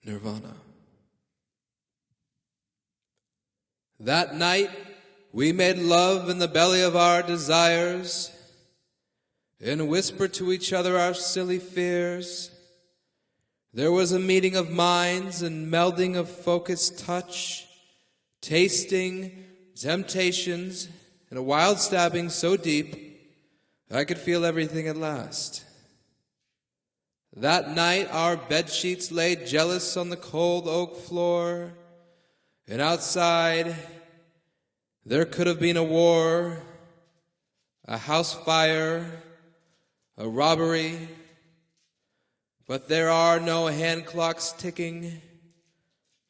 Nirvana. That night, we made love in the belly of our desires and whispered to each other our silly fears. There was a meeting of minds and melding of focused touch, tasting, temptations, and a wild stabbing so deep I could feel everything at last. That night our bedsheets lay jealous on the cold oak floor, and outside there could have been a war, a house fire, a robbery, but there are no hand clocks ticking,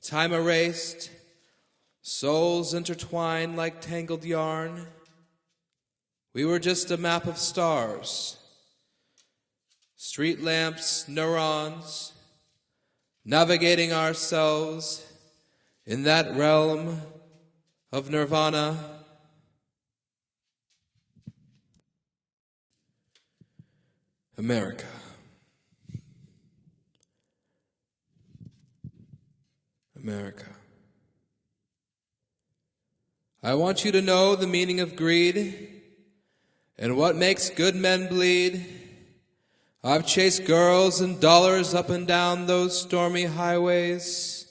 time erased, souls intertwined like tangled yarn. We were just a map of stars, street lamps, neurons, navigating ourselves in that realm of nirvana. America. America. I want you to know the meaning of greed and what makes good men bleed. I've chased girls and dollars up and down those stormy highways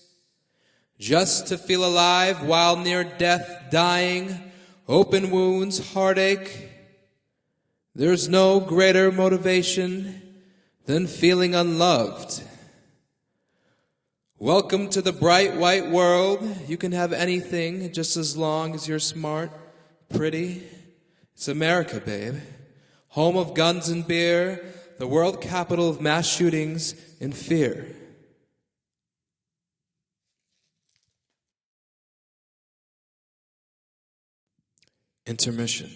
just to feel alive while near death, dying, open wounds, heartache. There's no greater motivation than feeling unloved. Welcome to the bright white world. You can have anything just as long as you're smart, pretty. It's America, babe. Home of guns and beer, the world capital of mass shootings and fear. Intermission.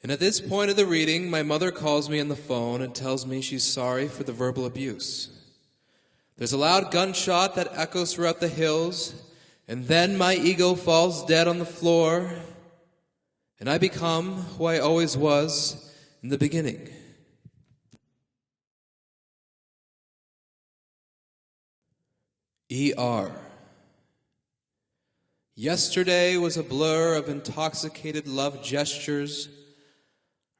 And at this point of the reading, my mother calls me on the phone and tells me she's sorry for the verbal abuse. There's a loud gunshot that echoes throughout the hills, and then my ego falls dead on the floor, and I become who I always was in the beginning. ER. Yesterday was a blur of intoxicated love gestures,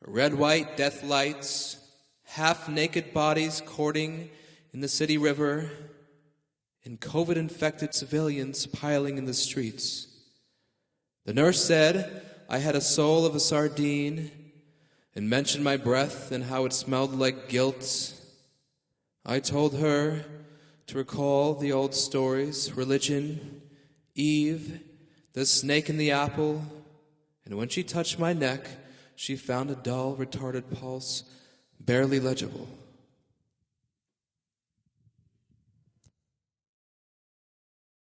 red-white death lights, half-naked bodies courting in the city river, and COVID-infected civilians piling in the streets. The nurse said I had a soul of a sardine and mentioned my breath and how it smelled like guilt. I told her to recall the old stories, religion, Eve, the snake in the apple, and when she touched my neck, she found a dull, retarded pulse, barely legible.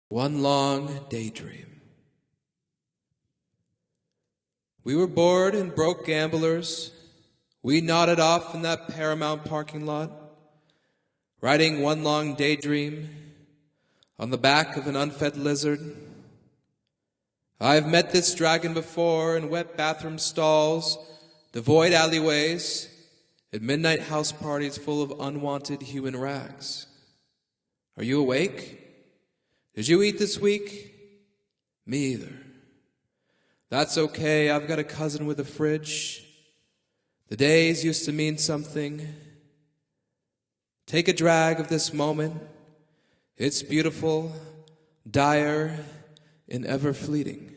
One long daydream. We were bored and broke gamblers. We nodded off in that Paramount parking lot, riding one long daydream on the back of an unfed lizard. I've met this dragon before in wet bathroom stalls, devoid alleyways, at midnight house parties full of unwanted human rags. Are you awake? Did you eat this week? Me either. That's okay, I've got a cousin with a fridge. The days used to mean something. Take a drag of this moment. It's beautiful, dire, and ever fleeting.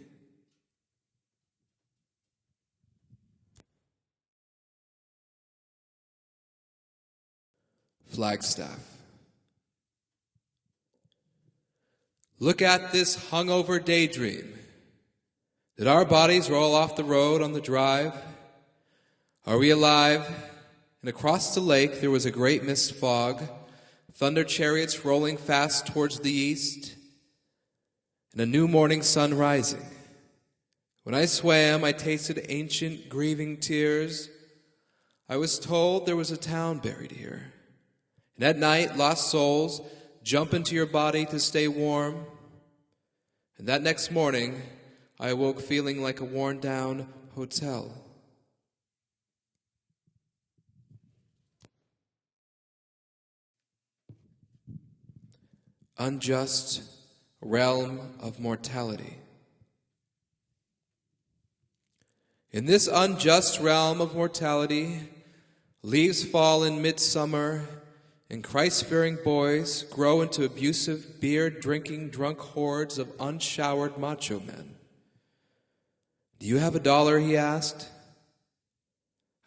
Flagstaff. Look at this hungover daydream. Did our bodies roll off the road on the drive? Are we alive? And across the lake there was a great mist fog, thunder chariots rolling fast towards the east, and a new morning sun rising. When I swam, I tasted ancient grieving tears. I was told there was a town buried here. And at night, lost souls jump into your body to stay warm. And that next morning, I awoke feeling like a worn-down hotel. unjust realm of mortality. In this unjust realm of mortality, leaves fall in midsummer, and Christ-fearing boys grow into abusive, beer-drinking, drunk hordes of unshowered macho men. "Do you have $1?" he asked.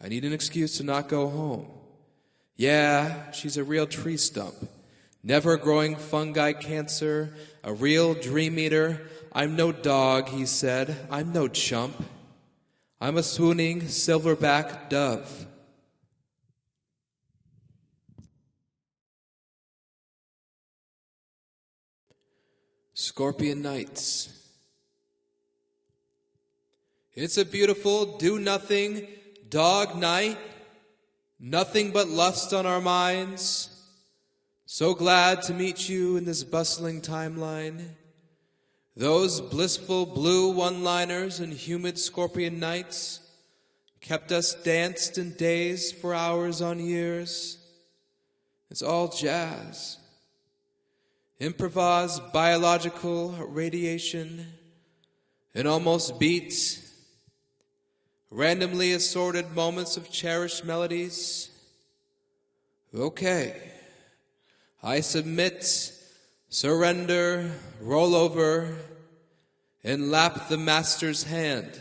"I need an excuse to not go home." "Yeah, she's a real tree stump. Never growing fungi cancer, a real dream eater. I'm no dog," he said. "I'm no chump. I'm a swooning silverback dove." Scorpion Nights. It's a beautiful, do-nothing, dog night. Nothing but lust on our minds. So glad to meet you in this bustling timeline. Those blissful blue one-liners and humid scorpion nights kept us danced and dazed for hours on years. It's all jazz. Improvised biological radiation and almost beats. Randomly assorted moments of cherished melodies. Okay. I submit, surrender, roll over, and lap the master's hand.